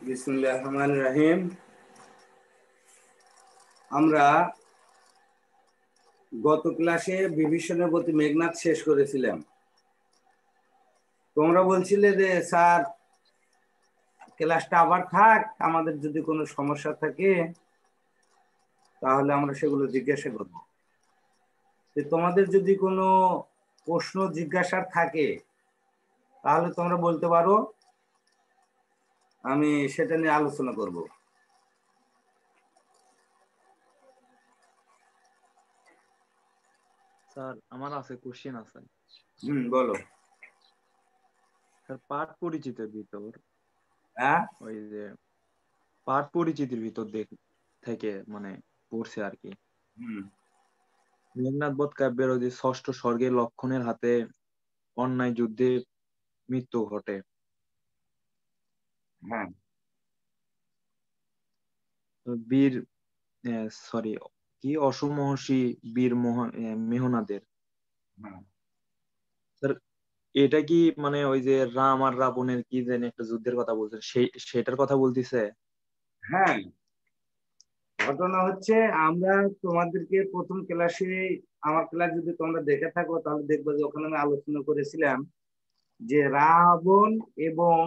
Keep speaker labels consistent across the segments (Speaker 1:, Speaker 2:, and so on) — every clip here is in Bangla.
Speaker 1: বিসমিল্লাহির রহমানির রহিম। আমরা গত ক্লাসে বিভীষণের প্রতি মেঘনাদ শেষ করেছিলাম। তোমরা বলছিলে যে স্যার ক্লাসটা আবার থাক, আমাদের যদি কোনো সমস্যা থাকে তাহলে আমরা সেগুলো জিজ্ঞাসা করব। তোমাদের যদি কোনো প্রশ্ন জিজ্ঞাসার থাকে তাহলে তোমরা বলতে পারো, আমি সেটা নিয়ে আলোচনা করব।
Speaker 2: স্যার আমার আছে কোশ্চেন আছে।
Speaker 1: বলো।
Speaker 2: স্যার পাঠ পরিচিতির ভিতর
Speaker 1: হ্যাঁ,
Speaker 2: ওই যে পাঠ পরিচিতির ভিতর থেকে মানে পড়ছে আর কি।
Speaker 1: হুম,
Speaker 2: মেঘনাদ বধ কাব্যের ওই যে ষষ্ঠ স্বর্গের লক্ষণের হাতে অন্যায় যুদ্ধে মৃত্যু ঘটে।
Speaker 1: হ্যাঁ,
Speaker 2: তো বীর সরি কি অসম মহর্ষি বীর মেহনাদের।
Speaker 1: হ্যাঁ,
Speaker 2: স্যার এটা কি মানে ওই যে রাম আর রাবণের কি জানি একটা যুদ্ধের কথা বলছেন, সেটার কথা বলতিছে?
Speaker 1: হ্যাঁ। ঘটনা হচ্ছে, আমরা তোমাদেরকে প্রথম ক্লাসে, আমার ক্লাস যদি তোমরা দেখে থাকো তাহলে দেখবে যে ওখানে আমি আলোচনা করেছিলাম যে রাবণ এবং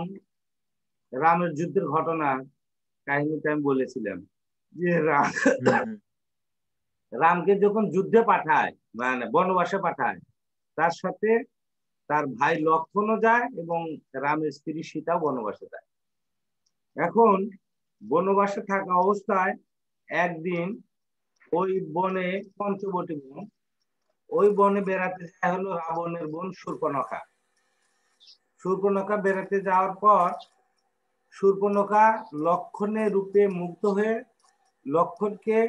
Speaker 1: রামের যুদ্ধের ঘটনা কাহিনীটা আমি বলেছিলাম যে
Speaker 2: হুম হুম।
Speaker 1: রামকে যখন যুদ্ধে পাঠায়, মানে বনবাসে পাঠায়, তার সাথে তার ভাই লক্ষ্মণও যায় এবং রামের স্ত্রী সীতাও বনবাসে যায়। এখন বনবাসে থাকা অবস্থায় একদিন ওই বনে, পঞ্চবটী বন, ওই বনে বেড়াতে যায় হলো রাবণের বোন শূর্পণখা। শূর্পণখা বেড়াতে যাওয়ার পর শূর্পণখা লক্ষণের রূপে মুগ্ধ হয়ে লক্ষণকে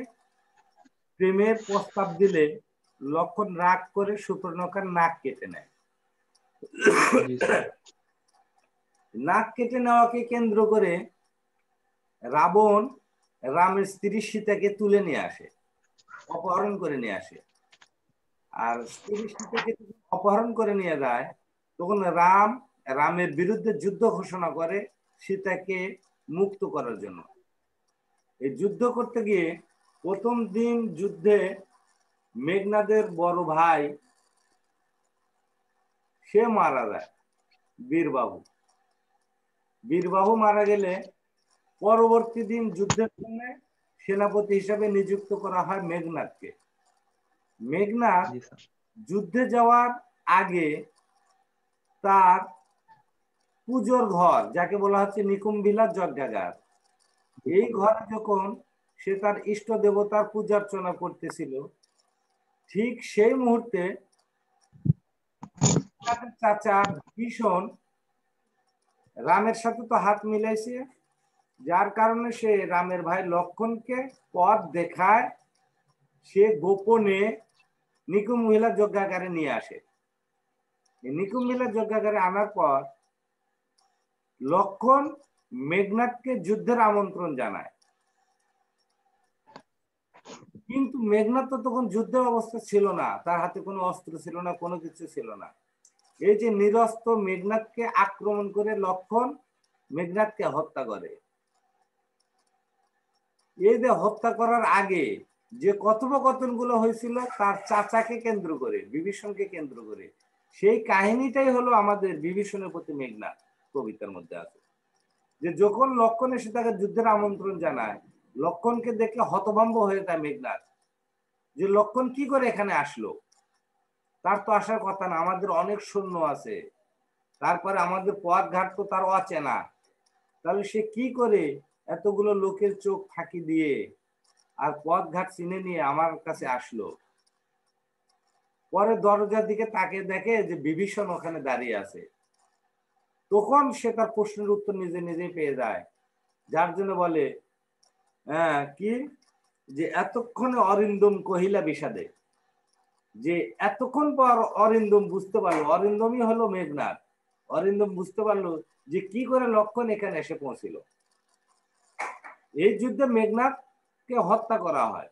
Speaker 1: প্রেমের প্রস্তাব দিলে লক্ষণ রাগ করে শূর্পণখার নাক কেটে নেয়।
Speaker 2: জি স্যার।
Speaker 1: নাক কেটে নেওয়াকে কেন্দ্র করে রাবণ রামের স্ত্রী সীতাকে তুলে নিয়ে আসে, অপহরণ করে নিয়ে আসে। আর স্ত্রী সীতাকে অপহরণ করে নিয়ে যায়, তখন রামের বিরুদ্ধে যুদ্ধ ঘোষণা করে সীতাকে মুক্ত করার জন্য। এই যুদ্ধ করতে গিয়ে প্রথম দিন যুদ্ধে মেঘনাদের বড় ভাই সে মারা যায়, বীরবাহু। বীরবাহু মারা গেলে পরবর্তী দিন যুদ্ধের জন্য সেনাপতি হিসাবে নিযুক্ত করা হয় মেঘনাদকে। মেঘনাদ
Speaker 2: জি স্যার।
Speaker 1: যুদ্ধে যাওয়ার আগে তার পুজোর ঘর, যাকে বলা হচ্ছে নিকুম্ভিলা যজ্ঞাগার,
Speaker 2: জি
Speaker 1: এই
Speaker 2: স্যার।
Speaker 1: ঘরে যখন সে তার ইষ্ট দেবতার পূজা অর্চনা করতেছিল, ঠিক সেই মুহূর্তে চাচা ভীষণ রামের সাথে তো হাত মিলাইছে, যার কারণে সে রামের ভাই লক্ষণকে পথ দেখায়, সে গোপনে নিকুম মহিলা যজ্ঞাগারে নিয়ে আসে। নিকুম মহিলা যজ্ঞাগারে আনার পর লক্ষণ মেঘনাদকে যুদ্ধের আমন্ত্রণ জানায়, কিন্তু মেঘনাদ তো তখন যুদ্ধের অবস্থা ছিল না, তার হাতে কোনো অস্ত্র ছিল না, কোনো কিছু ছিল না। এই যে নিরস্ত্র মেঘনাদকে আক্রমণ করে লক্ষণ মেঘনাদকে হত্যা করে। এই যে হত্যা করার আগে যে কথোপকথন গুলো হয়েছিল তার চাচাকে কেন্দ্র করে, বিভীষণকে কেন্দ্র করে, সেই কাহিনীটাই হলো আমাদের বিভীষণের প্রতি মেঘনাদ কবিতার মধ্যে আছে। যে যখন লক্ষণ এসে তাকে যুদ্ধের আমন্ত্রণ জানায়, লক্ষণকে দেখে হতভম্ব হয়ে যায় মেঘনাদ, যে লক্ষণ কি করে এখানে আসলো, তার তো আসার কথা না, আমাদের অনেক সৈন্য আছে, তারপরে আমাদের পথ ঘাট তো তার অচেনা, তাহলে সে কি করে এতগুলো লোকের চোখ ফাঁকি দিয়ে আর পথ ঘাট চিনে নিয়ে আমার কাছে আসলো। পরে দরজার দিকে তাকে দেখে যে বিভীষণ ওখানে দাঁড়িয়ে আছে, তখন সে তার প্রশ্নের উত্তর নিজে নিজেই পেয়ে যায়, যার জন্য বলে, হ্যাঁ কি, যে এতক্ষণে অরিন্দম কহিলা বিষাদে, যে এতক্ষণ পর অরিন্দম বুঝতে পারলো, অরিন্দমই হলো মেঘনাদ, অরিন্দম বুঝতে পারলো যে কি করে লক্ষণ এখানে এসে পৌঁছিল। এই যুদ্ধে মেঘনাদকে হত্যা করা হয়।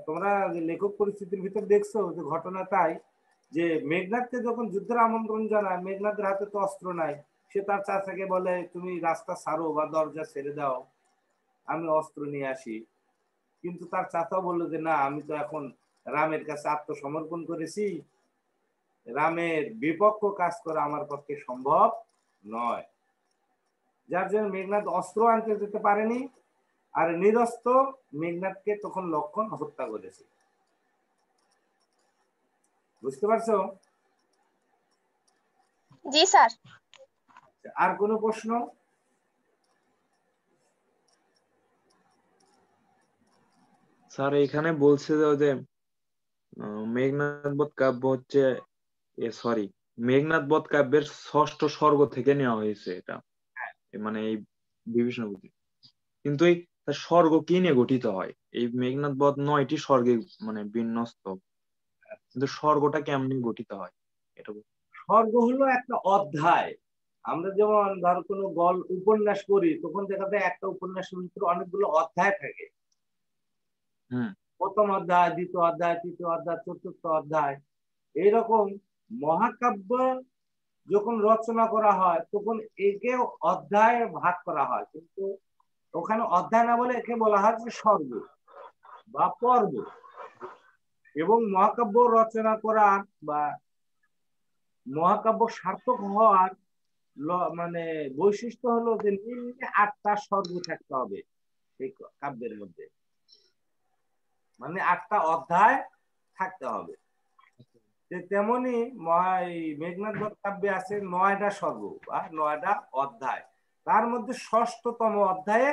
Speaker 1: তোমরা লেখক পরিস্থিতির ভিতর দেখছো যে ঘটনা তাই, যে মেঘনাদকে যখন যুদ্ধের আমন্ত্রণ জানায়, মেঘনাদের হাতে তো অস্ত্র নাই, সে তার চাচাকে বলে তুমি রাস্তা ছাড়ো বা দরজা ছেড়ে দাও, আমি অস্ত্র নিয়ে আসি। কিন্তু তার চাচাও বললো যে না, আমি তো এখন রামের কাছে আত্মসমর্পণ করেছি, রামের বিপক্ষ কাজ করা আমার পক্ষে সম্ভব নয়। যার জন্য মেঘনাদ অস্ত্র আনতে যেতে পারেনি, আর নিরস্ত্র মেঘনাদকে তখন লক্ষণ হত্যা করেছে। বুঝতে পারছো?
Speaker 3: জি স্যার।
Speaker 1: আর কোনো প্রশ্ন?
Speaker 2: স্যার এখানে বলছে যে মেঘনাদ বধ কাব্য হচ্ছে, সরি, মেঘনাদ বধ কাব্যের ষষ্ঠ স্বর্গ থেকে নেওয়া হয়েছে এটা, মানে এই বিভীষণ বুদ্ধি। কিন্তু এই স্বর্গ কি নিয়ে গঠিত হয়? এই মেঘনাদ বধ 9টি স্বর্গে মানে বিন্যস্ত, কিন্তু স্বর্গটা কেমনি গঠিত হয় এটা
Speaker 1: স্বর্গ হলো একটা অধ্যায়। আমরা যেমন ধরো কোনো উপন্যাস করি, তখন দেখা যায় একটা উপন্যাসের ভিতরে অনেকগুলো অধ্যায় থাকে।
Speaker 2: হুম।
Speaker 1: প্রথম অধ্যায়, দ্বিতীয় অধ্যায়, তৃতীয় অধ্যায়, চতুর্থ অধ্যায়। এইরকম মহাকাব্য যখন রচনা করা হয় তখন একে অধ্যায়ে ভাগ করা হয়, কিন্তু ওখানে অধ্যায় না বলে একে বলা হয় যে স্বর্গ বা পর্ব। এবং মহাকাব্য রচনা করার বা মহাকাব্য সার্থক হওয়ার মানে বৈশিষ্ট্য হলো যে নিম্নে 8টা স্বর্গ থাকতে হবে এই কাব্যের মধ্যে, মানে 8টা অধ্যায় থাকতে হবে। তেমনি মেঘনাদ বধ কাব্যে আছে 9টা স্বর্গ বা 9টা অধ্যায়। তার মধ্যে 6ষ্ঠতম অধ্যায়ে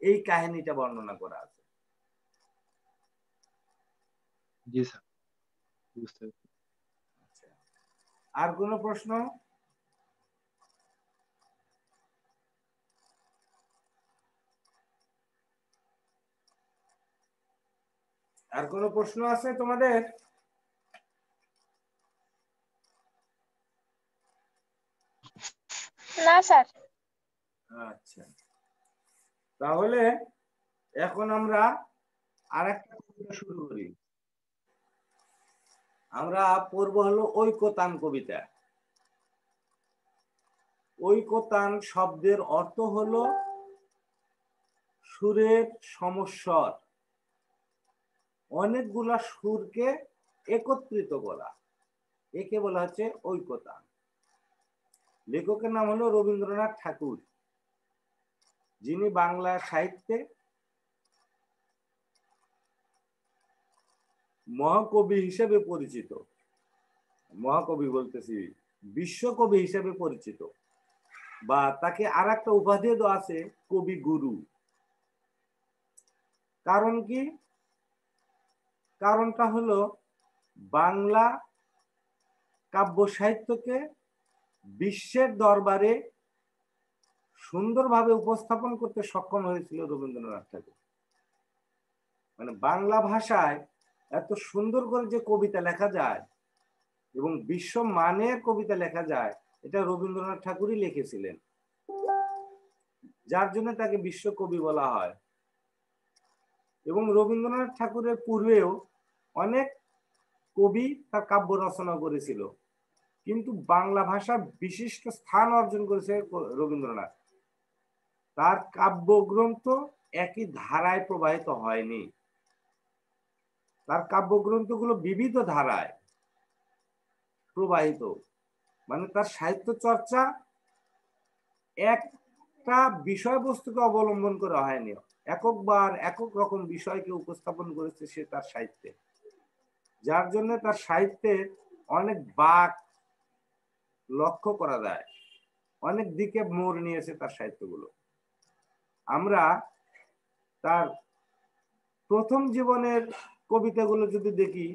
Speaker 1: এই কাহিনীটা বর্ণনা করা আছে।
Speaker 2: জি স্যার, বুঝতে পেরেছি।
Speaker 1: আর কোনো প্রশ্ন? আর কোনো প্রশ্ন আছে তোমাদের?
Speaker 3: না স্যার।
Speaker 1: আচ্ছা, তাহলে এখন আমরা আরেকটা কবিতা শুরু করি। আমরা পড়ব হলো ঐকতান কবিতা। ঐকতান শব্দের অর্থ হলো সুরের সমস্বর, অনেকগুলা সুরকে একত্রিত করা, একে বলা হচ্ছে ঐকতান। লেখকের নাম হলো রবীন্দ্রনাথ ঠাকুর, যিনি বাংলা সাহিত্যে মহাকবি হিসেবে পরিচিত। মহাকবি বলতেছি, বিশ্বকবি হিসেবে পরিচিত, বা তাকে আর একটা উপাধি দেওয়া আছে কবি গুরু। কারণ কি? কারণটা হলো বাংলা কাব্য সাহিত্যকে বিশ্বের দরবারে সুন্দরভাবে উপস্থাপন করতে সক্ষম হয়েছিল রবীন্দ্রনাথ ঠাকুর। মানে বাংলা ভাষায় এত সুন্দর করে যে কবিতা লেখা যায় এবং বিশ্ব মানের কবিতা লেখা যায়, এটা রবীন্দ্রনাথ ঠাকুরই লিখেছিলেন, যার জন্য তাকে বিশ্বকবি বলা হয়। এবং রবীন্দ্রনাথ ঠাকুরের পূর্বেও অনেক কবি তার কাব্য রচনা করেছিল, কিন্তু বাংলা ভাষা বিশিষ্ট স্থান অর্জন করেছে রবীন্দ্রনাথ। তার কাব্যগ্রন্থ একই ধারায় প্রবাহিত হয়নি, তার কাব্যগ্রন্থগুলো বিবিধ ধারায় প্রবাহিত। মানে তার সাহিত্য চর্চা একটা বিষয়বস্তুকে অবলম্বন করা হয়নি, এককবার একক রকম বিষয়কে উপস্থাপন করেছে সে তার সাহিত্যে, যার জন্য তার সাহিত্যের অনেক বাঁক লক্ষ্য করা যায়, অনেক দিকে মোড় নিয়েছে তার সাহিত্যগুলো। আমরা তার প্রথম জীবনের কবিতাগুলো যদি দেখি,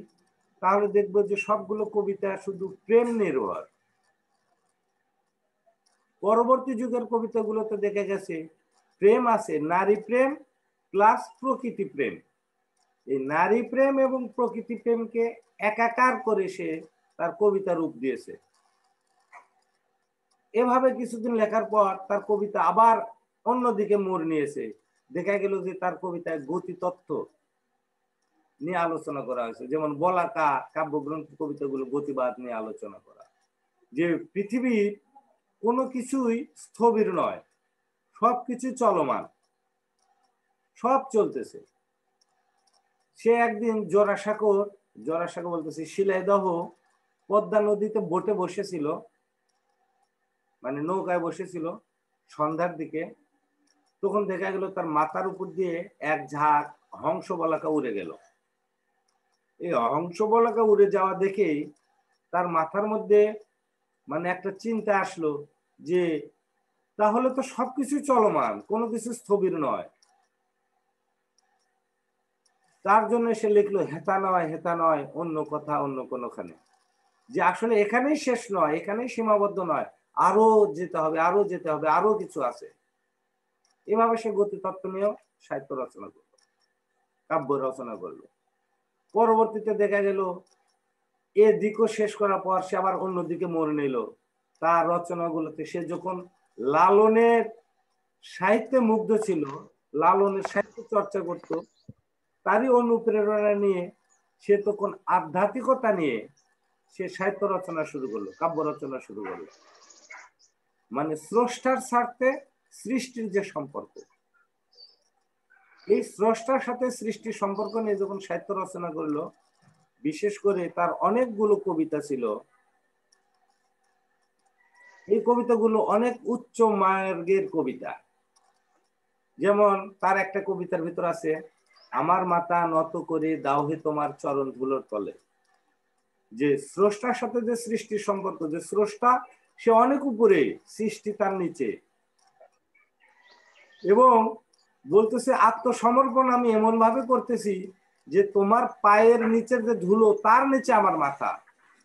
Speaker 1: তাহলে দেখবো যে সবগুলো কবিতা শুধু প্রেম নির্ভর। পরবর্তী যুগের কবিতাগুলোতে দেখা গেছে প্রেম আছে, নারী প্রেম প্লাস প্রকৃতি প্রেম। এই নারী প্রেম এবং প্রকৃতি প্রেমকে একাকার করে সে তার কবিতা রূপ দিয়েছে। এভাবে কিছুদিন লেখার পর তার কবিতা আবার অন্যদিকে মোড় নিয়েছে। দেখা গেল যে তার কবিতায় গতি তত্ত্ব নিয়ে আলোচনা করা হয়েছে, যেমন বলাকা কাব্যগ্রন্থ কবিতাগুলো গতিবাদ নিয়ে আলোচনা করা, যে পৃথিবীর কোনো কিছুই স্থবির নয়, সবকিছু চলমান, সব চলতেছে। সে একদিন জোড়াসাঁকো বলতেছে শিলাইদহ পদ্মা নদীতে বোটে বসেছিল, মানে নৌকায় বসেছিল সন্ধ্যার দিকে। তখন দেখা গেল তার মাথার উপর দিয়ে এক ঝাঁক হংস বলাকা উড়ে গেল। এই হংস বলাকা উড়ে যাওয়া দেখেই তার মাথার মধ্যে মানে একটা চিন্তা আসলো যে তাহলে তো সবকিছু চলমান, কোনো কিছু স্থবির নয়। তার জন্য সে লিখলো হেতা নয় অন্য কথা অন্য কোনোখানে, যে আসলে এখানেই শেষ নয়, এখানেই সীমাবদ্ধ নয়, আরো যেতে হবে, আরো যেতে হবে, আরো কিছু আছে। এভাবে সে গতিতত্ত্ব নিয়েও সাহিত্য রচনা করলো, কাব্য রচনা করলো। পরবর্তীতে দেখা গেল এ দিকও শেষ করার পর সে আবার অন্যদিকে মোড় নিল। তার রচনাগুলোতে সে যখন লালনের সাহিত্যে মুগ্ধ ছিল, লালনের সাহিত্য চর্চা করত, তারই অনুপ্রেরণা নিয়ে সে তখন আধ্যাত্মিকতা নিয়ে সে সাহিত্য রচনা শুরু করলো, কাব্য রচনা শুরু করলো। মানে স্রষ্টার স্বার্থে সৃষ্টির যে সম্পর্ক, এই স্রষ্টার সাথে সৃষ্টির সম্পর্ক নিয়ে যখন সাহিত্য রচনা করলো, বিশেষ করে তার অনেকগুলো কবিতা ছিল, এই কবিতাগুলো অনেক উচ্চ মার্গের কবিতা। যেমন তার একটা কবিতার ভিতর আছে, আমার মাথা নত করে দাও হে তোমার চরণ ধুলোর তলে। যে স্রষ্টার সাথে যে সৃষ্টির সম্পর্ক, যে স্রষ্টা সে অনেক উপরে, সৃষ্টি তার নিচে, এবং বলতেছে আত্মসমর্পণ আমি এমন ভাবে করতেছি যে তোমার পায়ের নিচের যে ধুলো তার নিচে আমার মাথা।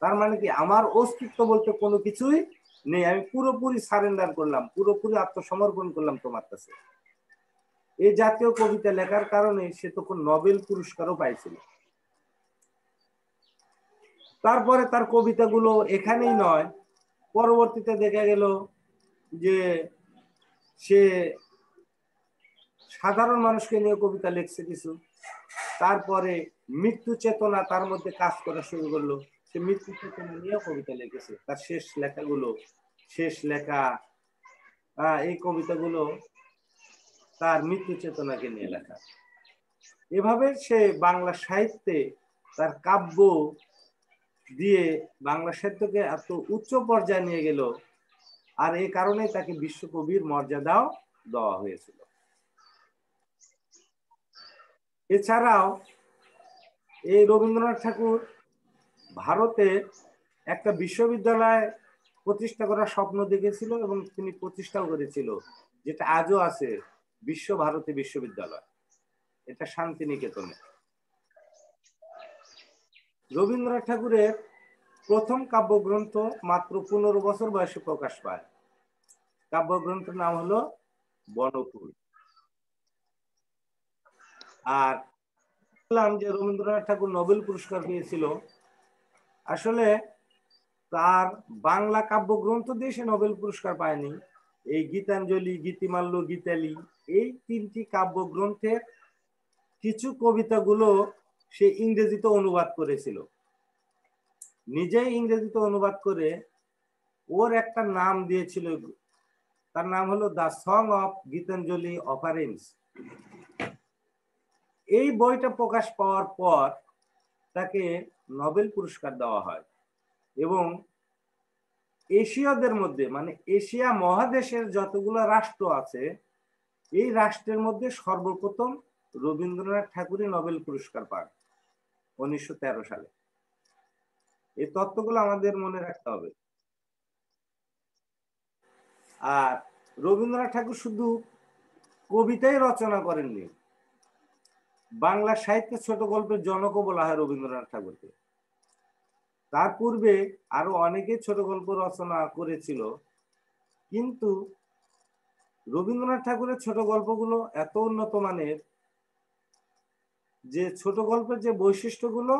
Speaker 1: তার মানে কি, আমার অস্তিত্ব বলতে কোনো কিছুই নেই, আমি পুরোপুরি সারেন্ডার করলাম, পুরোপুরি আত্মসমর্পণ করলাম তোমার কাছে। এই জাতীয় কবিতা লেখার কারণে সে তখন নোবেল পুরস্কারও পাইছিল। তারপরে তার কবিতাগুলো এখানেই নয়, পরবর্তীতে দেখা গেল যে সে সাধারণ মানুষকে নিয়ে কবিতা লিখছে কিছু। তারপরে মৃত্যু চেতনা তার মধ্যে কাজ করা শুরু করলো, সে মৃত্যু চেতনা নিয়েও কবিতা লিখেছে। তার শেষ লেখা এই কবিতাগুলো তার মৃত্যু চেতনাকে নিয়ে লেখা। এভাবে সে বাংলা সাহিত্যে তার কাব্য দিয়ে বাংলা সাহিত্যকে এত উচ্চ পর্যায়ে নিয়ে গেল, আর এই কারণে তাকে বিশ্বকবির মর্যাদাও দেওয়া হয়েছিল। এছাড়াও এই রবীন্দ্রনাথ ঠাকুর ভারতে একটা বিশ্ববিদ্যালয় প্রতিষ্ঠা করার স্বপ্ন দেখেছিল এবং তিনি প্রতিষ্ঠাও করেছিল, যেটা আজও আছে, বিশ্বভারতী বিশ্ববিদ্যালয়। এটা শান্তিনিকেতনে। রবীন্দ্রনাথ ঠাকুরের প্রথম কাব্যগ্রন্থ মাত্র 15 বছর বয়সে প্রকাশ পায়। কাব্যগ্রন্থের নাম হলো বনফুল। আর বললাম যে রবীন্দ্রনাথ ঠাকুর নোবেল পুরস্কার পেয়েছিল, আসলে তার বাংলা কাব্যগ্রন্থ দিয়ে সে নোবেল পুরস্কার পায়নি। এই গীতাঞ্জলি, গীতিমাল্য, গীতালি, এই 3টি কাব্যগ্রন্থের কিছু কবিতাগুলো সে ইংরেজিতে অনুবাদ করেছিল, নিজেই ইংরেজিতে অনুবাদ করে ওর একটা নাম দিয়েছিল, তার নাম হলো দ্য সং অফ গীতাঞ্জলি অফারেন্স। এই বইটা প্রকাশ পাওয়ার পর তাকে নোবেল পুরস্কার দেওয়া হয়, এবং এশীয়দের মধ্যে, মানে এশিয়া মহাদেশের যতগুলো রাষ্ট্র আছে, এই রাষ্ট্রের মধ্যে সর্বপ্রথম রবীন্দ্রনাথ ঠাকুরই নোবেল পুরস্কার পান 1913 সালে। এই তত্ত্বগুলো আমাদের মনে রাখতে হবে। আর রবীন্দ্রনাথ ঠাকুর শুধু কবিতাই রচনা করেননি, বাংলা সাহিত্যে ছোট গল্পের জনকও বলা হয় রবীন্দ্রনাথ ঠাকুরকে। তার পূর্বে আরো অনেকে ছোট গল্প রচনা করেছিল, কিন্তু রবীন্দ্রনাথ ঠাকুরের ছোট গল্পগুলো এত উন্নত মানের যে ছোট গল্পের যে বৈশিষ্ট্যগুলো,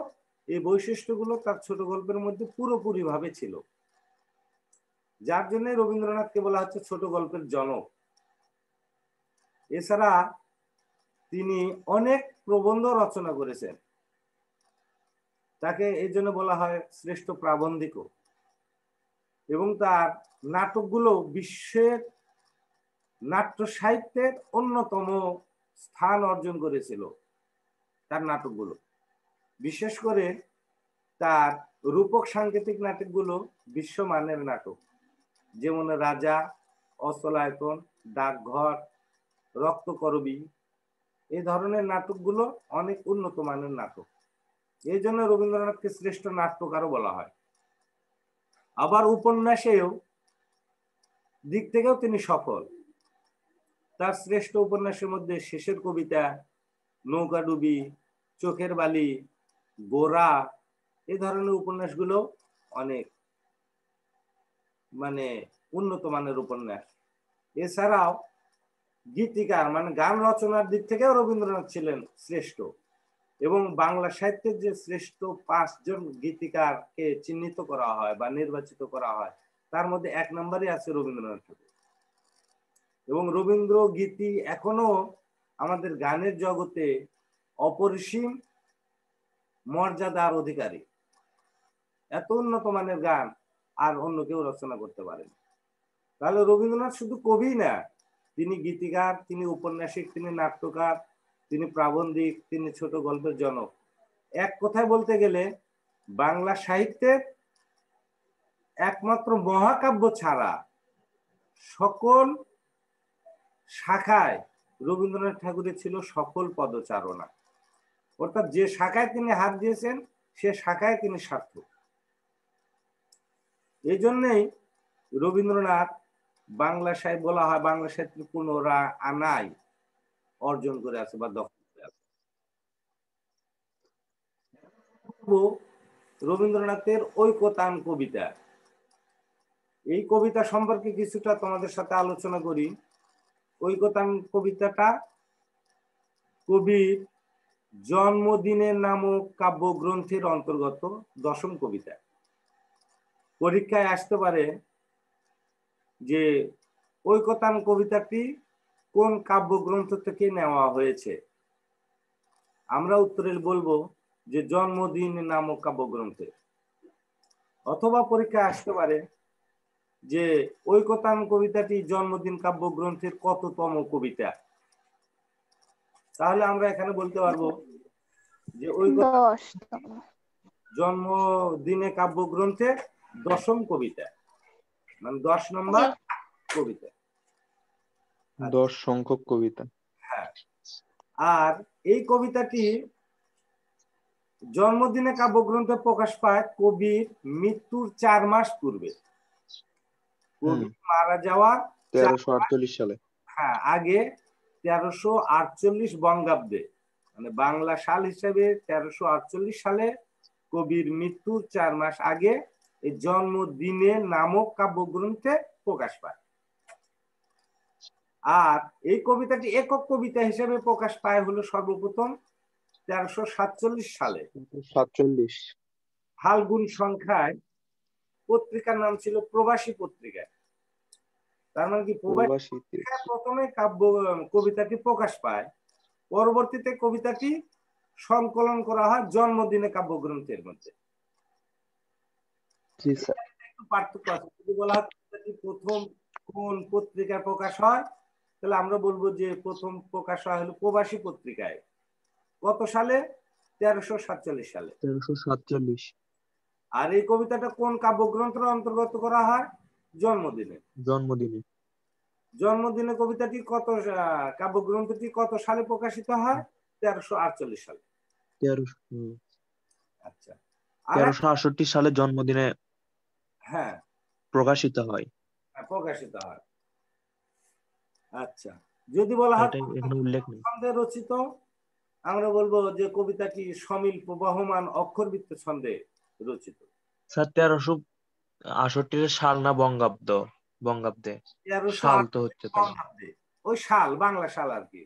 Speaker 1: এই বৈশিষ্ট্যগুলো তার ছোট গল্পের মধ্যে পুরোপুরি ভাবে ছিল, যার জন্য রবীন্দ্রনাথকে বলা হচ্ছে ছোট গল্পের জনক। এছাড়া তিনি অনেক প্রবন্ধ রচনা করেছেন, তাকে এই জন্য বলা হয় শ্রেষ্ঠ প্রাবন্ধিকও। এবং তার নাটকগুলো বিশ্বের নাট্য সাহিত্যের অন্যতম স্থান অর্জন করেছিল। তার নাটকগুলো, বিশেষ করে তার রূপক সাংকেতিক নাটকগুলো বিশ্বমানের নাটক, যেমন রাজা, অচলায়তন, ডাকঘর, রক্তকরবী, এই ধরনের নাটকগুলো অনেক উন্নত মানের নাটক। এই জন্য রবীন্দ্রনাথকে শ্রেষ্ঠ নাট্যকারও বলা হয়। আবার উপন্যাসেও দিক থেকেও তিনি সফল। তার শ্রেষ্ঠ উপন্যাসের মধ্যে শেষের কবিতা, নৌকাডুবি, চোখের বালি, গোরা, এই ধরনের উপন্যাসগুলো অনেক উন্নত মানের উপন্যাস। এছাড়াও গীতিকার গান রচনার দিক থেকেও রবীন্দ্রনাথ ছিলেন শ্রেষ্ঠ, এবং বাংলা সাহিত্যের যে শ্রেষ্ঠ 5 জন গীতিকারকে চিহ্নিত করা হয় বা নির্বাচিত করা হয়, তার মধ্যে 1 নম্বরে আছে রবীন্দ্রনাথ ঠাকুর। এবং রবীন্দ্র গীতি এখনো আমাদের গানের জগতে অপরিসীম মর্যাদার অধিকারী। এত উন্নত মানের গান আর অন্য কেউ রচনা করতে পারেন। তাহলে রবীন্দ্রনাথ শুধু কবি না, তিনি গীতিকার, তিনি উপন্যাসিক, তিনি নাট্যকার, তিনি প্রাবন্ধিক, তিনি ছোট গল্পের জনক। এক কথায় বলতে গেলে বাংলা সাহিত্যের একমাত্র মহাকাব্য ছাড়া সকল শাখায় রবীন্দ্রনাথ ঠাকুরের ছিল সফল পদচারণা। অর্থাৎ যে শাখায় তিনি হাত দিয়েছেন সে শাখায় তিনি সার্থক। এই জন্যই রবীন্দ্রনাথ বাংলা সাহিত্য বলা হয় বাংলা সাহিত্যের পুনরায় অর্জন করে আছে বা দখল করে আছে। রবীন্দ্রনাথের ঐকতান কবিতা, এই কবিতা সম্পর্কে কিছুটা তোমাদের সাথে আলোচনা করি। ঐকতান কবিতাটা কবির জন্মদিনের নামক কাব্যগ্রন্থের অন্তর্গত 10ম কবিতা। পরীক্ষায় আসতে পারে যে ঐকতান কবিতাটি কোন কাব্যগ্রন্থ থেকে নেওয়া হয়েছে। আমরা উত্তরে বলবো যে জন্মদিন নামক কাব্যগ্রন্থে। অথবা পরীক্ষায় আসতে পারে যে ঐকতান কবিতাটি জন্মদিন কাব্যগ্রন্থের কততম কবিতা। তাহলে আমরা এখানে বলতে পারবো যে জন্মদিনে কাব্যগ্রন্থের 10ম কবিতা, 10 নম্বর কবিতা,
Speaker 2: 10 সংখ্যক কবিতা।
Speaker 1: হ্যাঁ। আর এই কবিতাটি জন্মদিনে কাব্যগ্রন্থে প্রকাশ পায় কবির মৃত্যুর 4 মাস পূর্বে। কবি মারা যাওয়ার
Speaker 2: 1348 সালে,
Speaker 1: হ্যাঁ, আগে 1348 বঙ্গাব্দে, বাংলা সাল হিসেবে 1348 সালে কবির মৃত্যুর 4 মাস আগে এই জন্মদিনে নামক কাব্যগ্রন্থে প্রকাশ পায়। আর এই কবিতাটি একক কবিতা হিসেবে প্রকাশ পায় হলো সর্বপ্রথম 1347 সালে।
Speaker 2: 47
Speaker 1: ফাল্গুন সংখ্যায় পত্রিকার নাম ছিল প্রবাসী পত্রিকা। তার মানে কি প্রবাসী প্রথমে কবিতাটি প্রকাশ পায়, পরবর্তীতে কবিতাটি সংকলন করা হয় জন্মদিনে কাব্যগ্রন্থের মধ্যে। একটু পার্থক্য আছে। যদি বলা হয় কবিতাটি প্রথম কোন পত্রিকায় প্রকাশ হয়, তাহলে আমরা বলবো যে প্রথম প্রকাশ হয় হলো প্রবাসী পত্রিকায়। কত সালে? 1347 সালে।
Speaker 2: 1347।
Speaker 1: আর এই কবিতাটা কোন কাব্যগ্রন্থের অন্তর্গত করা হয়? জন্মদিনে। জন্মদিনে কবিতাটি কাব্যগ্রন্থটি কত সালে প্রকাশিত হয়? 1348 সালে। আচ্ছা,
Speaker 2: 1368 সালে জন্মদিনে
Speaker 1: হ্যাঁ
Speaker 2: প্রকাশিত হয়।
Speaker 1: আচ্ছা, যদি বলা হয়
Speaker 2: এখানে উল্লেখ নেই
Speaker 1: ছন্দে রচিত, আমরা বলবো যে কবিতাটি সমিল প্রবাহমান অক্ষরবৃত্ত ছন্দে রচিত।
Speaker 2: স্যার 1368 সাল না বঙ্গাব্দে? সাল তো হচ্ছে
Speaker 1: ওই সাল, বাংলা সাল আর কি,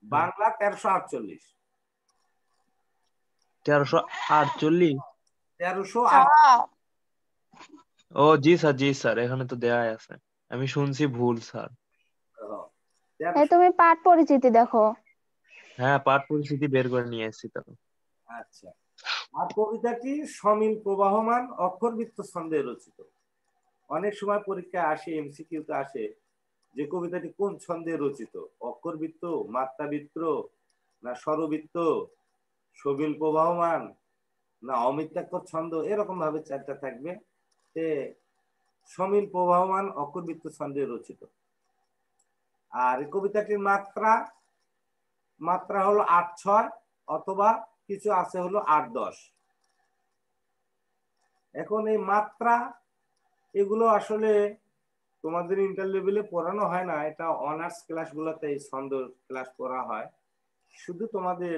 Speaker 1: বাংলা 1348।
Speaker 2: 1348। ও জি স্যার, এখানে তো দেয়া আছে, আমি শুনছি ভুল স্যার।
Speaker 3: তুমি পাঠ পরিচিতি দেখো।
Speaker 2: হ্যাঁ, পাঠ পরিচিতি বের করে নিয়ে এসেছি তো।
Speaker 1: আচ্ছা, আর কবিতাটি সমিল প্রবাহমান অক্ষরবৃত্ত ছন্দে রচিত। অনেক সময় পরীক্ষায় আসে, এমসিকিউতে আসে যে কবিতাটি কোন ছন্দে রচিত, অক্ষরবৃত্ত, মাত্রাবৃত্ত, না স্বরবৃত্ত, সবিল প্রবাহমান, না অমিত্রাক্ষর ছন্দ, এরকম ভাবে চারটা থাকবে। সমিল প্রবাহমান অক্ষরবৃত্ত ছন্দে রচিত। আর এই কবিতাটির মাত্রা হলো ৮/৬ অথবা কিছু আছে হলো ৮/১০। এখন এই মাত্রা এগুলো আসলে তোমাদের ইন্টার লেভেলে পড়ানো হয় না, এটা অনার্স ক্লাসগুলোতে এই ছন্দ ক্লাস করা হয়। শুধু তোমাদের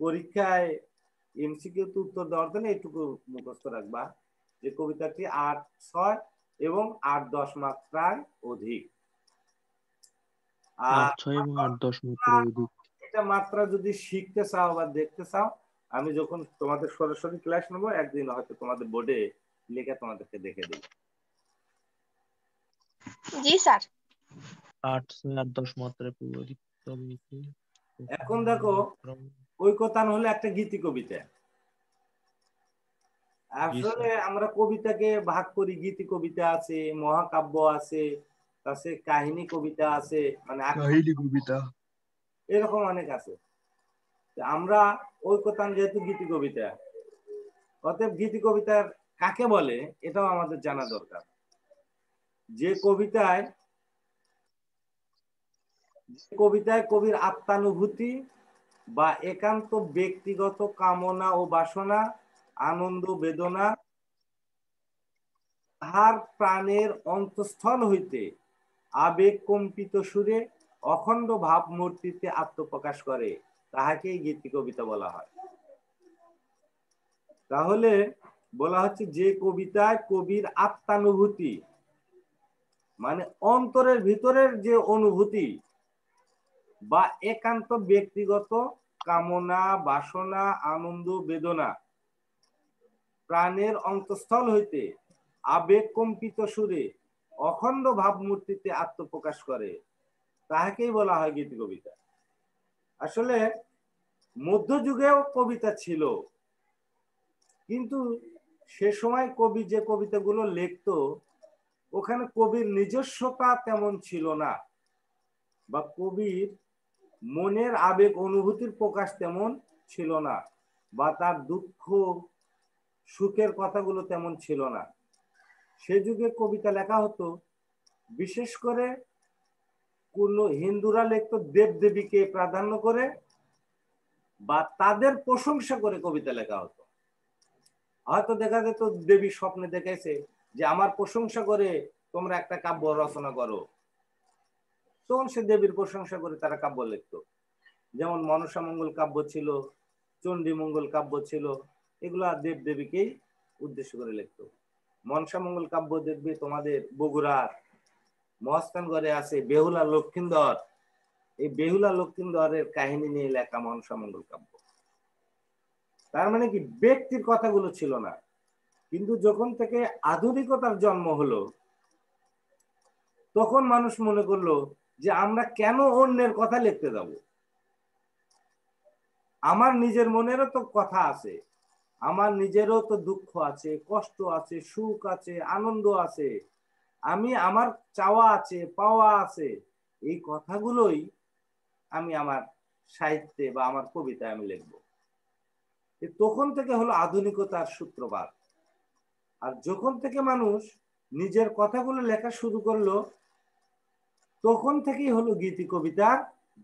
Speaker 1: পরীক্ষায় এমসিকিউ তে উত্তর দেওয়ার জন্য এইটুকু মুখস্থ রাখবা যে কবিতাটি ৮/৬ এবং ৮/১০ মাত্রায় অধিক। আর
Speaker 2: ৮/৬ এবং ৮/১০ মাত্রার অধিক।
Speaker 1: এটা মাত্রা যদি শিখতে চাও বা দেখতে চাও, আমি যখন তোমাদের সরাসরি ক্লাস নেবো একদিন হয়তো তোমাদের বোর্ডে লিখে তোমাদেরকে দেখে দেব।
Speaker 3: জি স্যার।
Speaker 2: ৮/৬ ৮/১০ মাত্রায় অধিক।
Speaker 1: এখন দেখো ঐকতান হলো একটা গীতি কবিতা। আসলে আমরা কবিতাকে ভাগ করি, গীতি কবিতা আছে, মহাকাব্য আছে, তারপরে কাহিনী কবিতা আছে, মানে
Speaker 2: কাহিনী কবিতা,
Speaker 1: এরকম অনেক আছে। আমরা ঐকতান যেহেতু গীতি কবিতা, অতএব গীতি কবিতার কাকে বলে এটাও আমাদের জানা দরকার। যে কবিতায় কবির আত্মানুভূতি বা একান্ত ব্যক্তিগত কামনা ও বাসনা, আনন্দ বেদনা তাহার প্রাণের অন্তঃস্থল হইতে আবেগ কম্পিত সুরে অখণ্ড ভাবমূর্তিতে আত্মপ্রকাশ করে, তাহাকেই গীতি কবিতা বলা হয়। তাহলে বলা হচ্ছে যে কবিতায় কবির আত্মানুভূতি মানে অন্তরের ভিতরের যে অনুভূতি বা একান্ত ব্যক্তিগত কামনা বাসনা আনন্দ বেদনা প্রাণের অন্তঃস্থল হইতে আবেগ কম্পিত সুরে অখণ্ড ভাবমূর্তিতে আত্মপ্রকাশ করে, তাহাকেই বলা হয় গীতি কবিতা। আসলে মধ্যযুগেও কবিতা ছিল, কিন্তু সে সময় কবি যে কবিতাগুলো লিখত ওখানে কবির নিজস্বতা তেমন ছিল না, বা কবির মনের আবেগ অনুভূতির প্রকাশ তেমন ছিল না, বা তার দুঃখ সুখের কথাগুলো তেমন ছিল না। সে যুগে কবিতা লেখা হতো বিশেষ করে কোন হিন্দুরা লিখত দেবদেবীকে প্রাধান্য করে বা তাদের প্রশংসা করে কবিতা লেখা হতো। হয়তো দেখা যেত দেবী স্বপ্নে দেখেছে যে আমার প্রশংসা করে তোমরা একটা কাব্য রচনা করো, তখন সে দেবীর প্রশংসা করে তারা কাব্য লিখত। যেমন মনসা মঙ্গল কাব্য ছিল, চণ্ডী মঙ্গল কাব্য ছিল, এগুলা দেব দেবীকেই উদ্দেশ্য করে লিখত। মনসা মঙ্গল কাব্য দেখবে তোমাদের বগুড়ার মহাস্থানগড়ে আছে বেহুলা লক্ষিন্দর, এই বেহুলা লক্ষিন্দরের কাহিনী নিয়ে লেখা মনসা মঙ্গল কাব্য। তার মানে কি ব্যক্তির কথাগুলো ছিল না। কিন্তু যখন থেকে আধুনিকতার জন্ম হলো তখন মানুষ মনে করলো যে আমরা কেন অন্যের কথা লিখতে যাব, আমার নিজের মনেরও তো কথা আছে, আমার নিজেরও তো দুঃখ আছে, কষ্ট আছে, সুখ আছে, আনন্দ আছে, আমি আমার চাওয়া আছে, পাওয়া আছে, এই কথাগুলোই আমি আমার সাহিত্যে বা আমার কবিতায় আমি লিখব। তখন থেকে হলো আধুনিকতার সূত্রপাত। আর যখন থেকে মানুষ নিজের কথাগুলো লেখা শুরু করলো তখন থেকেই হলো গীতি কবিতার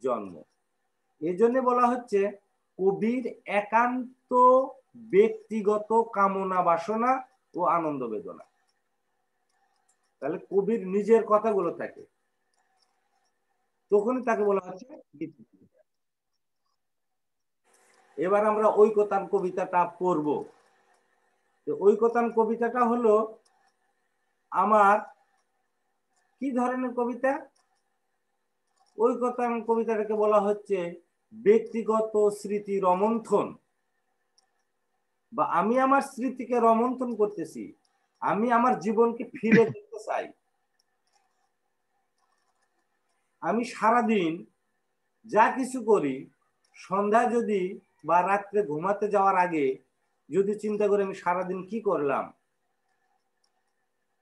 Speaker 1: জন্ম। এই জন্য বলা হচ্ছে কবির একান্ত ব্যক্তিগত কামনা বাসনা ও আনন্দ বেদনা। তাহলে কবির নিজের কথাগুলো থাকে, তখনই তাকে বলা হচ্ছে গীতি কবিতা। এবার আমরা ঐকতান কবিতাটা পড়ব। ঐকতান কবিতাটা হলো আমার কি ধরনের কবিতা? ঐকতান কবিতাটাকে বলা হচ্ছে ব্যক্তিগত স্মৃতি রমন্থন, বা আমি আমার স্মৃতিকে রমন্থন করতেছি, আমি আমার জীবনকে ফিরে দেখতে চাই। আমি সারাদিন যা কিছু করি সন্ধ্যা যদি বা রাত্রে ঘুমাতে যাওয়ার আগে যদি চিন্তা করি আমি সারাদিন কি করলাম,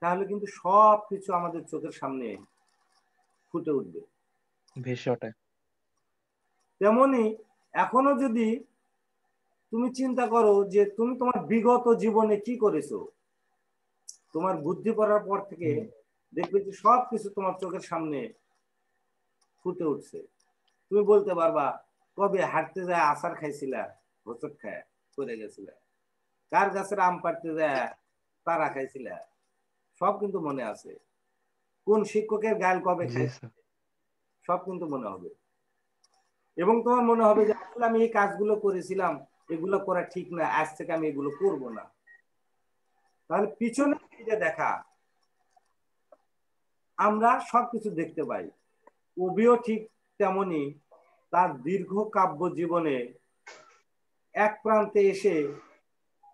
Speaker 1: তাহলে কিন্তু সব কিছু আমাদের চোখের সামনে ফুটে উঠবে।
Speaker 2: ভেসে ওঠে।
Speaker 1: তেমনি এখনো যদি তুমি চিন্তা করো যে তুমি তোমার বিগত জীবনে কি করেছো, তোমার বুদ্ধি করার পর থেকে দেখবে যে সব কিছু তোমার চোখের সামনে ফুটে উঠছে। তুমি বলতে পারবা কবে হাঁটতে যায় আচার খাইছিলা, হোঁচট খায় পড়ে গেছিলা, কার গাছের আম পাড়তে যায় তারা খাইছিলা, সব কিন্তু মনে আছে। কোন শিক্ষকের গাল কবে খাইছে সব কিন্তু মনে হবে। এবং তোমার মনে হবে যে আসলে আমি এই কাজগুলো করেছিলাম, এগুলো করা ঠিক না, আজ থেকে আমি এগুলো করব না। তাহলে পিছনে ফিরে দেখা, আমরা সবকিছু দেখতে পাই। কবিও ঠিক তেমনি তার দীর্ঘ কাব্য জীবনে এক প্রান্তে এসে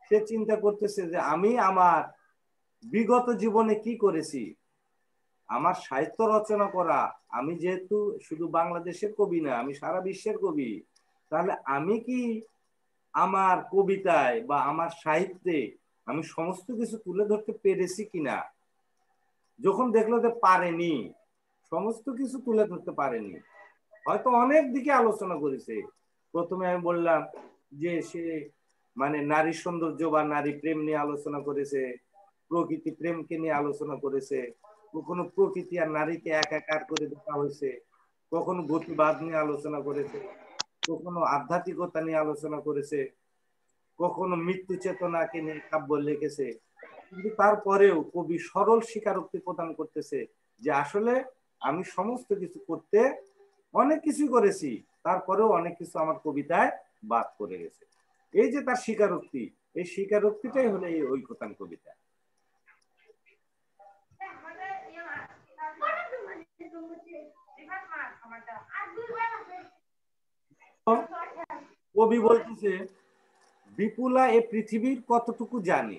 Speaker 1: সে চিন্তা করতেছে যে আমি আমার বিগত জীবনে কি করেছি, আমার সাহিত্য রচনা করা, আমি যেহেতু শুধু বাংলাদেশের কবি না, আমি সারা বিশ্বের কবি, তাহলে আমি কি আমার কবিতায় বা আমার সাহিত্যে আমি সমস্ত কিছু তুলে ধরতে পেরেছি কিনা। যখন দেখলো যে পারেনি, সমস্ত কিছু তুলে ধরতে পারেনি, হয়তো অনেক দিকে আলোচনা করেছে। প্রথমে আমি বললাম যে সে মানে নারী সৌন্দর্য বা নারী প্রেম নিয়ে আলোচনা করেছে, প্রকৃতি প্রেমকে নিয়ে আলোচনা করেছে, কখনো প্রকৃতি আর নারীকে একাকার করে দেখা হয়েছে, কখনো গতিবাদ নিয়ে আলোচনা করেছে, কখনো আধ্যাত্মিকতা নিয়ে আলোচনা করেছে, কখনো মৃত্যু চেতনাকে নিয়ে কাব্য লিখেছে। কিন্তু তারপরেও কবি সরল স্বীকারোক্তি প্রদান করতেছে যে আসলে আমি সমস্ত কিছু করতে অনেক কিছু করেছি, তারপরেও অনেক কিছু আমার কবিতায় বাদ করে গেছে। এই যে তার স্বীকারোক্তি, এই স্বীকারোক্তিটাই হলো এই ঐকতান কবিতা। কবি বলতেছে বিপুলা এ পৃথিবীর কতটুকু জানি,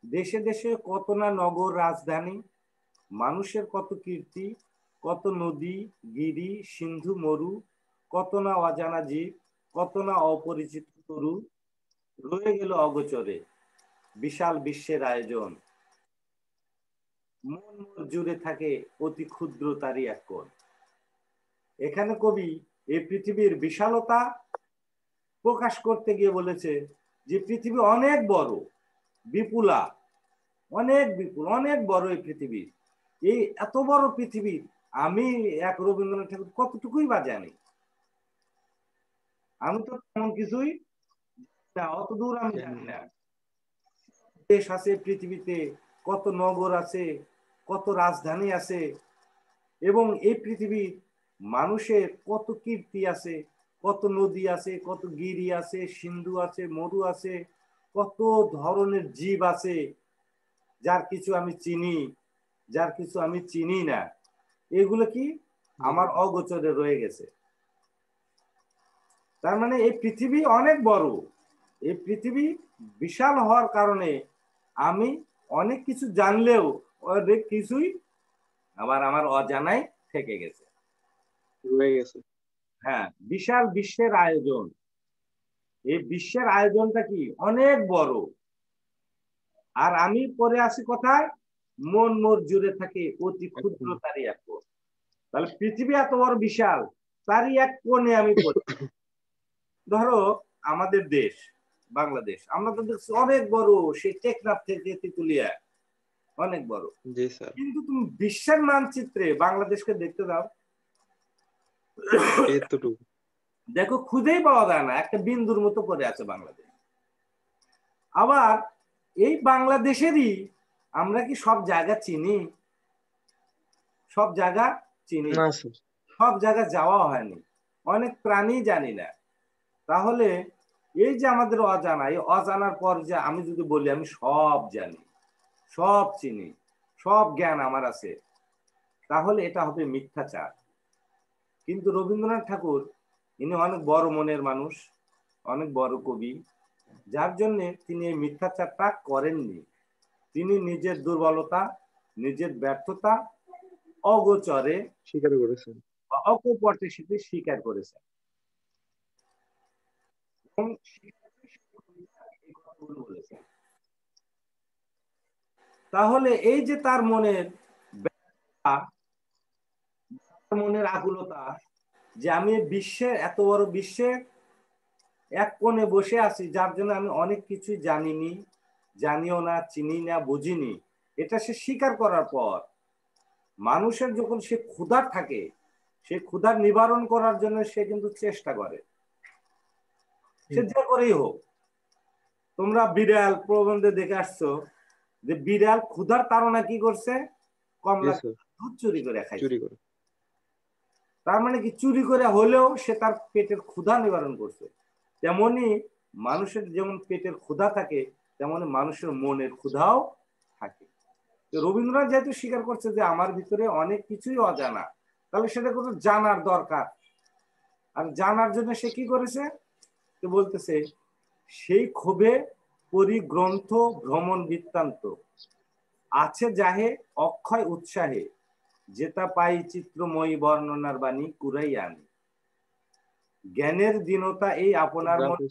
Speaker 1: দেশে দেশে কত না নগর রাজধানী, মানুষের কত কীর্তি, কত নদী গিরি সিন্ধু মরু, কত না অজানা জীব, কত না অপরিচিত তরু, রয়ে গেল অগোচরে বিশাল বিশ্বের আয়োজন, মন জুড়ে থাকে অতি ক্ষুদ্র তারই এক কোণ। এখানে কবি এই পৃথিবীর বিশালতা প্রকাশ করতে গিয়ে বলেছে যে পৃথিবী অনেক বড়, বিপুলা, অনেক বিপুল, অনেক বড় এই পৃথিবী। এই এত বড় পৃথিবী আমি এক রবীন্দ্রনাথ ঠাকুর কতটুকুই বা জানি, আমি তো তেমন কিছুই না, অত দূর আমি জানি না। দেশ আছে পৃথিবীতে, কত নগর আছে, কত রাজধানী আছে, এবং এই পৃথিবীর মানুষের কত কীর্তি আছে, কত নদী আছে, কত গিরি আছে, সিন্ধু আছে, মরু আছে, কত ধরনের জীব আছে, যার কিছু আমি চিনি, যার কিছু আমি চিনি না, এগুলো কি আমার অগোচরে রয়ে গেছে। তার মানে এই পৃথিবী অনেক বড়, এই পৃথিবী বিশাল হওয়ার কারণে আমি অনেক কিছু জানলেও অনেক কিছুই আবার আমার অজানাই থেকে গেছে,
Speaker 2: রয়ে গেছে।
Speaker 1: হ্যাঁ, বিশাল বিশ্বের আয়োজন, এই বিশ্বের আয়োজনটা কি অনেক বড়, আর আমি পরে আসি কোথায়, মন মোর জুড়ে থাকে অতি ক্ষুদ্র তারই এক কোণ। তাহলে পৃথিবী এত বড় বিশাল, তারই এক কোণে আমি পড়ি। ধরো আমাদের দেশ বাংলাদেশ, আমরা তো দেখছি অনেক বড়, সেই টেকনাফ থেকে তেতুলিয়া অনেক বড়,
Speaker 2: জি স্যার।
Speaker 1: কিন্তু তুমি বিশ্বের মানচিত্রে বাংলাদেশকে দেখতে দাও,
Speaker 2: এতটুকু
Speaker 1: দেখো খুঁজেই পাওয়া যায় না, একটা বিন্দুর মতো পড়ে আছে বাংলাদেশ। আবার এই বাংলাদেশেরই আমরা কি সব জায়গা চিনি, সব জায়গা চিনি
Speaker 2: না স্যার।
Speaker 1: সব জায়গা যাওয়া হয়নি, অনেক প্রাণী জানি না। তাহলে এই যে আমাদের অজানা, এই অজানার পর যে আমি যদি বলি আমি সব জানি, সব চিনি, সব জ্ঞান আমার আছে, তাহলে এটা হবে মিথ্যাচার। কিন্তু রবীন্দ্রনাথ ঠাকুর ইনি অনেক বড় মনের মানুষ, অনেক বড় কবি, যার জন্য তিনি এই মিথ্যাচারটা করেননি। তিনি নিজের দুর্বলতা, নিজের ব্যর্থতা অগোচরে
Speaker 2: স্বীকার করেছেন।
Speaker 1: বা অকপটে সেটি স্বীকার করেছেন। এবং এই কথাগুলো বলেছেন। তাহলে এই যে তার মনের মনের আকুলতা, যে আমি বিশ্বের এত বড় বিশ্বের এক কোণে বসে আছি, যার জন্য আমি অনেক কিছু জানিনি, জানিও না, চিনি না, বুঝিনি, এটা সে স্বীকার করার পর মানুষের যখন সে ক্ষুধার থাকে, সে ক্ষুধার নিবারণ করার জন্য সে কিন্তু চেষ্টা করে, সে যে করেই হোক। তোমরা বিড়াল প্রবন্ধে দেখে আসছো যে বিড়াল ক্ষুধার তাড়না কি করছে, কমলা দুধ চুরি করে খাইছে। তার মানে কি, চুরি করে হলেও সে তার পেটের ক্ষুধা নিবারণ করছে। তেমনি মানুষের যেমন পেটের ক্ষুধা থাকে, তেমনি মানুষের মনের ক্ষুধাও থাকে। রবীন্দ্রনাথ যেহেতু স্বীকার করছে যে আমার ভিতরে অনেক কিছুই অজানা, তাহলে সেটা কোনো জানার দরকার। আর জানার জন্য সে কি করেছে, তো বলতেছে সেই ক্ষোভে পরিগ্রন্থ ভ্রমণ বৃত্তান্ত আছে যাহে অক্ষয় উৎসাহে, যেটা পাই চিত্রময়ী বর্ণনার বাণী কুড়াই আনি। জ্ঞানের দীনতা এই আপনার মনে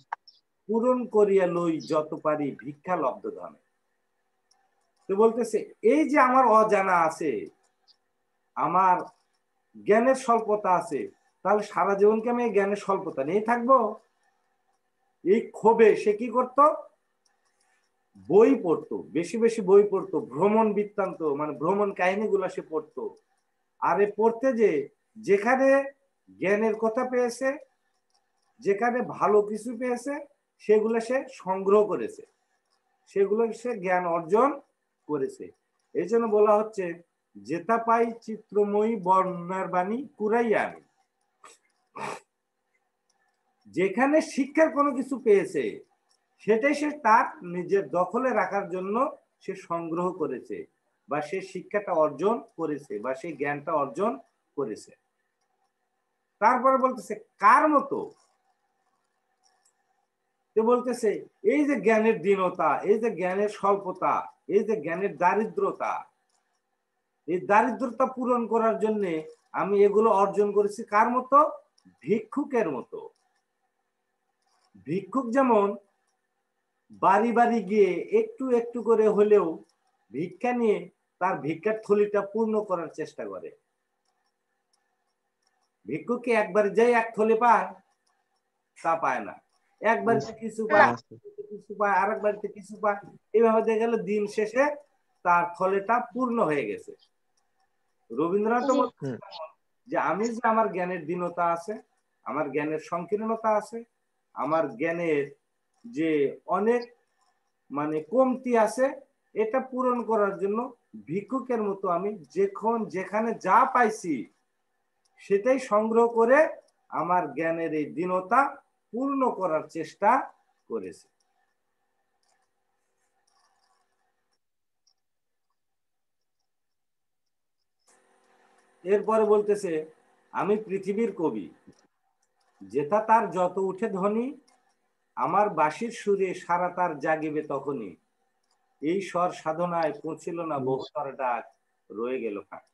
Speaker 1: পূরণ করিয়া লই যত পারি ভিক্ষা লব্ধ ধনে। তো বলতেছে এই যে আমার অজানা আছে, আমার জ্ঞানের স্বল্পতা আছে, তাহলে সারা জীবনকে আমি এই জ্ঞানের স্বল্পতা নিয়ে থাকবো? এই ক্ষোভে সে কি করত, বই পড়তো, বেশি বেশি বই পড়তো, ভ্রমণ বৃত্তান্ত মানে ভ্রমণ কাহিনীগুলো সে পড়তো। আর এ পড়তে যে যেখানে জ্ঞানের কথা পেয়েছে, যেখানে ভালো কিছু পেয়েছে, সেগুলো সে সংগ্রহ করেছে, সেগুলো সে জ্ঞান অর্জন করেছে। এই জন্য বলা হচ্ছে যেটা পাই চিত্রময়ী বর্ণনার বাণী কুড়াইয়া আনি। যেখানে শিক্ষার কোনো কিছু পেয়েছে, সেটাই সে তার নিজের দখলে রাখার জন্য সে সংগ্রহ করেছে, বা সে শিক্ষাটা অর্জন করেছে, বা সেই জ্ঞানটা অর্জন করেছে। তারপরে বলতেছে কার মতো, বলতেছে এই যে জ্ঞানের দীনতা, এই যে জ্ঞানের স্বল্পতা, এই যে জ্ঞানের দারিদ্রতা, এই দারিদ্রতা পূরণ করার জন্য আমি এগুলো অর্জন করেছি কার মতো, ভিক্ষুকের মতো। ভিক্ষুক যেমন বাড়ি বাড়ি গিয়ে একটু একটু করে হলেও ভিক্ষা নিয়ে তার ভিক্ষার থলিটা পূর্ণ করার চেষ্টা করে। ভিক্ষুককে একবার যাই এক থলি পায়, তা পায় না। একবার কিছু পায়, কিছু পায়, আরেক বাড়িতে কিছু পায়, এইভাবে দেখা গেল দিন শেষে তার থলেটা পূর্ণ হয়ে গেছে। রবীন্দ্রনাথ যে আমি যে আমার জ্ঞানের দীনতা আছে, আমার জ্ঞানের সংকীর্ণতা আছে, আমার জ্ঞানের যে অনেক মানে কমতি আছে, এটা পূরণ করার জন্য ভিক্ষুকের মতো আমি যেখানে যা পাইছি সেটাই সংগ্রহ করে আমার জ্ঞানের এই দীনতা পূর্ণ করার চেষ্টা করেছে। এরপরে বলতেছে আমি পৃথিবীর কবি, যেথা তার যত উঠে ধ্বনি, আমার বাঁশির সুরে সারা তার জাগিবে তখনই, এই স্বর সাধনায় পৌঁছিল না বহুতর ডাক, রয়ে গেল ফাঁক।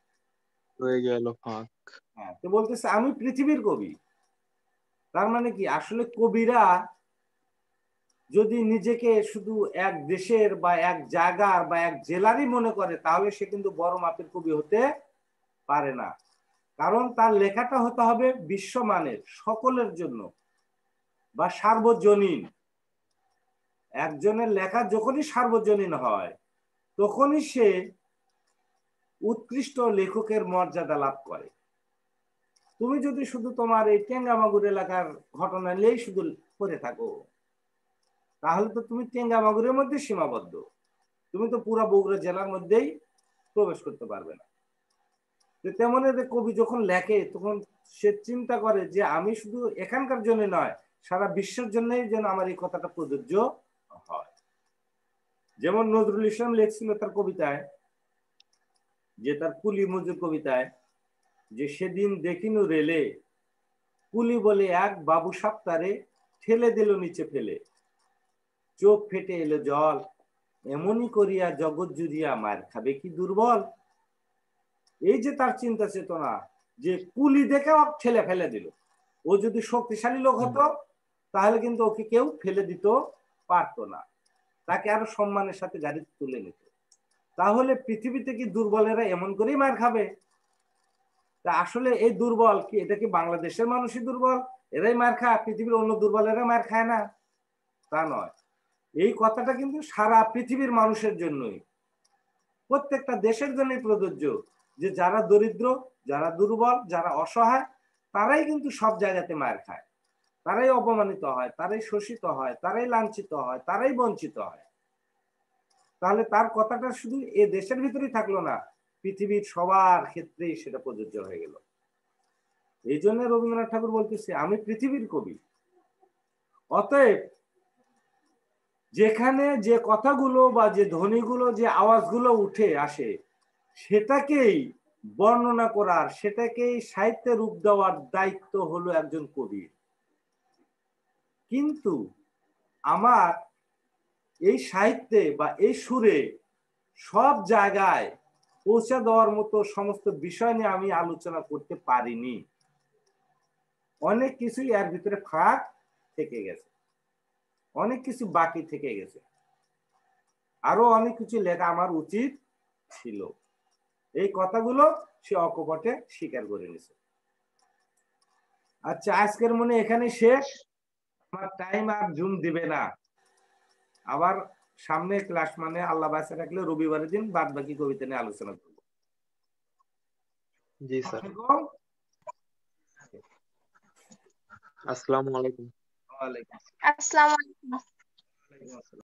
Speaker 1: হ্যাঁ, তো বলতেছে আমি পৃথিবীর কবি। তার মানে কি, আসলে কবিরা যদি নিজেকে শুধু এক দেশের বা এক জায়গার বা এক জেলারই মনে করে, তাহলে সে কিন্তু বড় মাপের কবি হতে পারে না। কারণ তার লেখাটা হতে হবে বিশ্বমানের, সকলের জন্য, বা সার্বজনীন। একজনের লেখা যখনই সার্বজনীন হয়, তখনই সে উৎকৃষ্ট লেখকের মর্যাদা লাভ করে। তুমি যদি শুধু তোমার এই টেঙ্গামাগুর এলাকার ঘটনা নিয়েই শুধু পড়ে থাকো, তাহলে তো তুমি টেঙ্গামাগুরের মধ্যে সীমাবদ্ধ, তুমি তো পুরো বগুড়া জেলার মধ্যেই প্রবেশ করতে পারবে না। তেমন কবি যখন লেখে, তখন সে চিন্তা করে যে আমি শুধু এখানকার জন্য নয়, সারা বিশ্বের জন্যই যেন আমার এই কথাটা প্রযোজ্য হয়। যেমন নজরুল ইসলাম লেখছিল তার কবিতায়, যে তার কুলি মজুর কবিতায়, যে সেদিন দেখিনু রেলে, কুলি বলে এক বাবু সাপ্তারে, ঠেলে দিল নিচে ফেলে, চোখ ফেটে এলো জল, এমনই করিয়া জগৎ জুড়িয়া মার খাবে কি দুর্বল। এই যে তার চিন্তা চেতনা, যে কুলি দেখে ঠেলে ফেলে দিল। ও যদি শক্তিশালী লোক হতো, তাহলে কিন্তু ওকে কেউ ফেলে দিত পারতো না, তাকে আরো সম্মানের সাথে গাড়ি তুলে নিত। তাহলে পৃথিবীতে কি দুর্বলেরা এমন করেই মার খাবে? তা আসলে এই দুর্বল কি, এটা কি বাংলাদেশের মানুষই দুর্বল, এরাই মার খায়, পৃথিবীর অন্য দুর্বলেরা মার খায় না? তা নয়। এই কথাটা কিন্তু সারা পৃথিবীর মানুষের জন্যই, প্রত্যেকটা দেশের জন্যই প্রযোজ্য, যে যারা দরিদ্র, যারা দুর্বল, যারা অসহায়, তারাই কিন্তু সব জায়গাতে মার খায়, তারাই অপমানিত হয়, তারাই শোষিত হয়, তারাই লাঞ্ছিত হয়, তারাই বঞ্চিত হয়। তাহলে তার কথাটা শুধু এ দেশের ভিতরেই থাকলো না, পৃথিবীর সবার ক্ষেত্রেই সেটা প্রযোজ্য হয়ে গেল। এই জন্য রবীন্দ্রনাথ ঠাকুর বলতেছে আমি পৃথিবীর কবি। অতএব যেখানে যে কথাগুলো বা যে ধ্বনিগুলো, যে আওয়াজগুলো উঠে আসে, সেটাকেই বর্ণনা করার, সেটাকেই সাহিত্যে রূপ দেওয়ার দায়িত্ব হলো একজন কবির। কিন্তু আমার এই সাহিত্যে বা এই সুরে সব জায়গায় পৌঁছে দেওয়ার মতো সমস্ত বিষয় নিয়ে আমি আলোচনা করতে পারিনি। অনেক কিছুই এর ভিতরে ফাঁক থেকে গেছে, অনেক কিছু বাকি থেকে গেছে, আরো অনেক কিছু লেখা আমার উচিত ছিল। এই কথাগুলো সে অকপটে স্বীকার করে নিছে। আচ্ছা, আজকের মনে এখানে শেষ। আমার টাইম আর জুম দিবে না। আবার সামনে ক্লাস, মানে আল্লাহ বাঁচা রাখলে রবিবারের দিন বাদ বাকি কবিতা নিয়ে আলোচনা করবো।
Speaker 2: জি স্যার। আসসালামু আলাইকুম।
Speaker 1: ওয়ালাইকুম
Speaker 3: আসসালামু আলাইকুম।
Speaker 1: আসসালাম।